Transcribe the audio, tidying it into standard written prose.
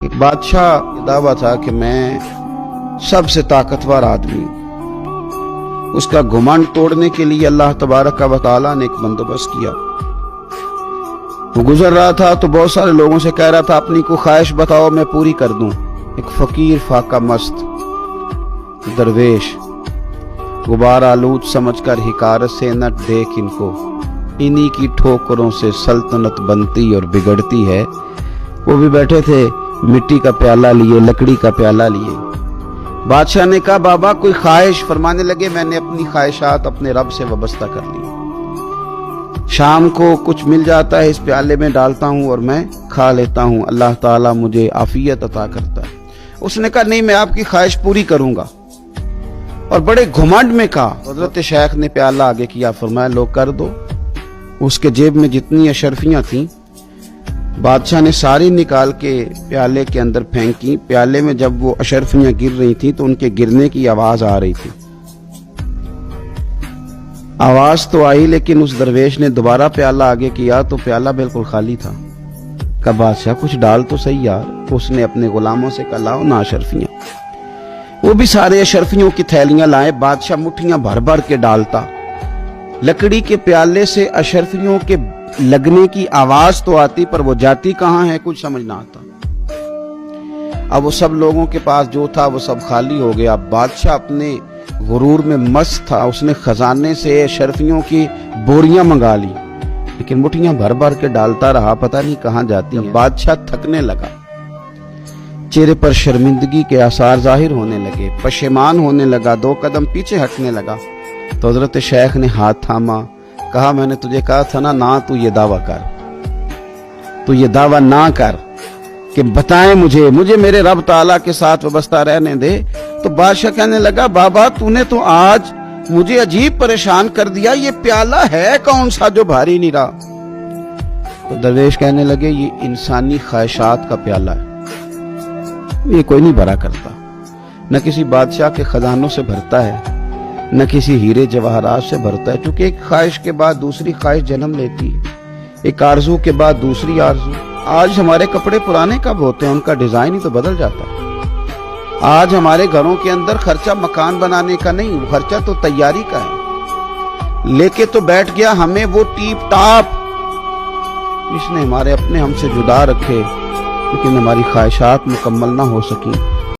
ایک بادشاہ کا دعویٰ تھا کہ میں سب سے طاقتور آدمی ہوں۔ اس کا گھمنڈ توڑنے کے لیے اللہ تبارک و تعالیٰ نے ایک بندوبست کیا۔ وہ گزر رہا تھا تو بہت سارے لوگوں سے کہہ رہا تھا اپنی کوئی خواہش بتاؤ میں پوری کر دوں۔ ایک فقیر فاقہ مست درویش غبار آلود سمجھ کر حقارت سے نہ دیکھ ان کو، انہی کی ٹھوکروں سے سلطنت بنتی اور بگڑتی ہے۔ وہ بھی بیٹھے تھے، مٹی کا پیالہ لیے، لکڑی کا پیالہ لیے۔ بادشاہ نے کہا بابا کوئی خواہش؟ فرمانے لگے میں نے اپنی خواہشات اپنے رب سے وابستہ کر لی۔ شام کو کچھ مل جاتا ہے اس پیالے میں ڈالتا ہوں اور میں کھا لیتا ہوں، اللہ تعالیٰ مجھے عافیت عطا کرتا ہے۔ اس نے کہا نہیں میں آپ کی خواہش پوری کروں گا، اور بڑے گھمنڈ میں کہا۔ حضرت شیخ نے پیالہ آگے کیا، فرمایا لو کر دو۔ اس کے جیب میں جتنی اشرفیاں تھیں بادشاہ نے ساری نکال کے پیالے کے اندر پھینکی۔ پیالے میں جب وہ اشرفیاں گر رہی تھیں تو ان کے گرنے کی آواز آ رہی تھی۔ آواز تو آئی لیکن اس درویش نے دوبارہ پیالہ آگے کیا تو پیالہ بالکل خالی تھا۔ کہا بادشاہ کچھ ڈال تو صحیح یار۔ اس نے اپنے غلاموں سے کہا لاؤ نا اشرفیاں۔ وہ بھی سارے اشرفیوں کی تھیلیاں لائے۔ بادشاہ مٹھیاں بھر بھر کے ڈالتا۔ لکڑی کے پیالے سے اشرفیوں کے لگنے کی آواز تو آتی پر وہ جاتی کہاں ہے کچھ سمجھ نہ آتا۔ اب وہ سب لوگوں کے پاس جو تھا وہ سب خالی ہو گیا۔ بادشاہ اپنے غرور میں مست تھا، اس نے خزانے سے اشرفیوں کی بوریاں منگا لی لیکن مٹھیاں بھر بھر کے ڈالتا رہا، پتہ نہیں کہاں جاتی ہیں۔ بادشاہ تھکنے لگا، چہرے پر شرمندگی کے آثار ظاہر ہونے لگے، پشیمان ہونے لگا، 2 قدم پیچھے ہٹنے لگا۔ تو حضرت شیخ نے ہاتھ تھاما، کہا میں نے تجھے کہا تھا نا تو یہ دعویٰ کر، تو یہ دعویٰ نہ کر کہ بتائیں مجھے میرے رب تعالیٰ کے ساتھ وابستہ رہنے دے۔ تو بادشاہ کہنے لگا بابا تو نے تو آج مجھے عجیب پریشان کر دیا، یہ پیالہ ہے کون سا جو بھاری نہیں رہا؟ تو درویش کہنے لگے یہ انسانی خواہشات کا پیالہ ہے، یہ کوئی نہیں بھرا کرتا، نہ کسی بادشاہ کے خزانوں سے بھرتا ہے نہ کسی ہیرے جواہرات سے بھرتا ہے، چونکہ ایک خواہش کے بعد دوسری خواہش جنم لیتی ہے، ایک آرزو کے بعد دوسری آرزو۔ آج ہمارے کپڑے پرانے کب ہوتے ہیں؟ ان کا ڈیزائن ہی تو بدل جاتا ہے۔ آج ہمارے گھروں کے اندر خرچہ مکان بنانے کا نہیں، وہ خرچہ تو تیاری کا ہے۔ لے کے تو بیٹھ گیا ہمیں وہ ٹیپ ٹاپ، اس نے ہمارے اپنے ہم سے جدا رکھے لیکن ہماری خواہشات مکمل نہ ہو سکی۔